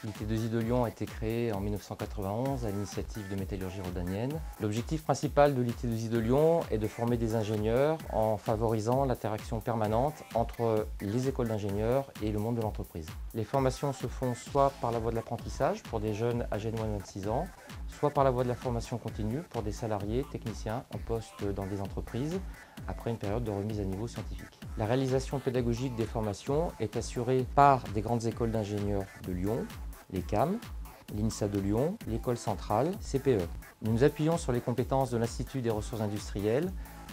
L'IT2I de Lyon a été créé en 1991 à l'initiative de Métallurgie Rodanienne. L'objectif principal de l'IT2I de Lyon est de former des ingénieurs en favorisant l'interaction permanente entre les écoles d'ingénieurs et le monde de l'entreprise. Les formations se font soit par la voie de l'apprentissage pour des jeunes âgés de moins de 26 ans, soit par la voie de la formation continue pour des salariés techniciens en poste dans des entreprises après une période de remise à niveau scientifique. La réalisation pédagogique des formations est assurée par des grandes écoles d'ingénieurs de Lyon, les CAM, l'INSA de Lyon, l'école centrale, CPE. Nous nous appuyons sur les compétences de l'Institut des ressources industrielles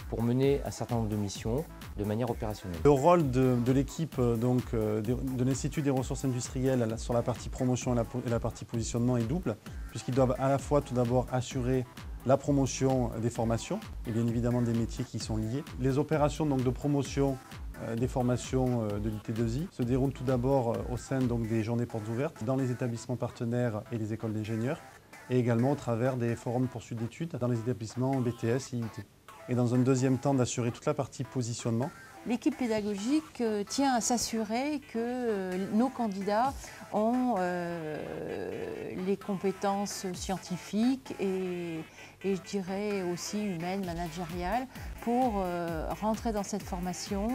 pour mener un certain nombre de missions de manière opérationnelle. Le rôle de l'équipe de l'Institut des ressources industrielles sur la partie promotion et la partie positionnement est double, puisqu'ils doivent à la fois tout d'abord assurer la promotion des formations et bien évidemment des métiers qui y sont liés. Les opérations de promotion des formations de l'IT2I se déroulent tout d'abord au sein des journées portes ouvertes dans les établissements partenaires et les écoles d'ingénieurs et également au travers des forums de poursuite d'études dans les établissements BTS et IUT. Et dans un deuxième temps d'assurer toute la partie positionnement. L'équipe pédagogique tient à s'assurer que nos candidats ont les compétences scientifiques et je dirais aussi humaines, managériales, pour rentrer dans cette formation,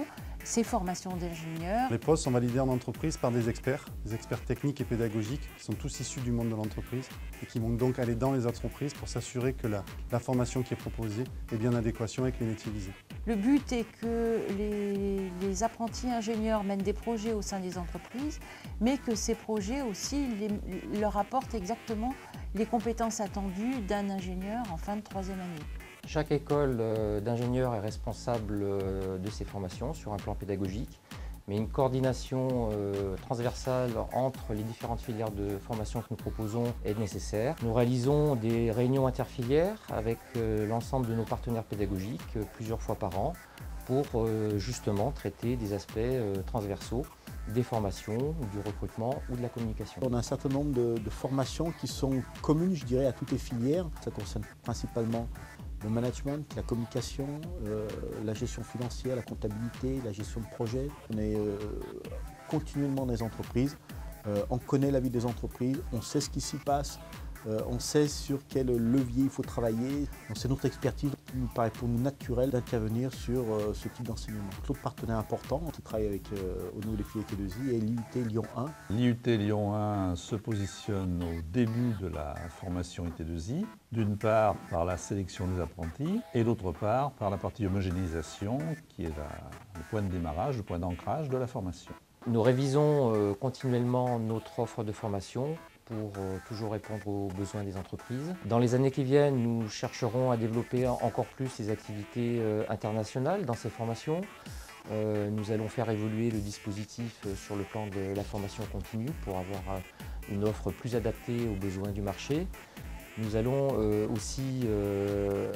ces formations d'ingénieurs. Les postes sont validés en entreprise par des experts techniques et pédagogiques qui sont tous issus du monde de l'entreprise et qui vont donc aller dans les entreprises pour s'assurer que la formation qui est proposée est bien en adéquation avec les métiers visés. Le but est que les apprentis ingénieurs mènent des projets au sein des entreprises, mais que ces projets aussi leur apportent exactement les compétences attendues d'un ingénieur en fin de troisième année. Chaque école d'ingénieurs est responsable de ses formations sur un plan pédagogique, mais une coordination transversale entre les différentes filières de formation que nous proposons est nécessaire. Nous réalisons des réunions interfilières avec l'ensemble de nos partenaires pédagogiques plusieurs fois par an pour justement traiter des aspects transversaux des formations, du recrutement ou de la communication. On a un certain nombre de formations qui sont communes, je dirais, à toutes les filières. Ça concerne principalement le management, la communication, la gestion financière, la comptabilité, la gestion de projet. On est continuellement dans les entreprises, on connaît la vie des entreprises, on sait ce qui s'y passe, on sait sur quel levier il faut travailler. C'est notre expertise qui nous paraît pour nous naturel d'intervenir sur ce type d'enseignement. L'autre partenaire important qui travaille avec, au niveau des filières IT2I est l'IUT Lyon 1. L'IUT Lyon 1 se positionne au début de la formation IT2I, d'une part par la sélection des apprentis et d'autre part par la partie homogénéisation qui est le point de démarrage, le point d'ancrage de la formation. Nous révisons continuellement notre offre de formation pour toujours répondre aux besoins des entreprises. Dans les années qui viennent, nous chercherons à développer encore plus les activités internationales dans ces formations. Nous allons faire évoluer le dispositif sur le plan de la formation continue pour avoir une offre plus adaptée aux besoins du marché. Nous allons aussi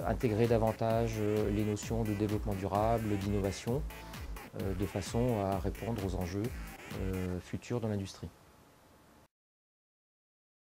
intégrer davantage les notions de développement durable, d'innovation, de façon à répondre aux enjeux futurs de l'industrie.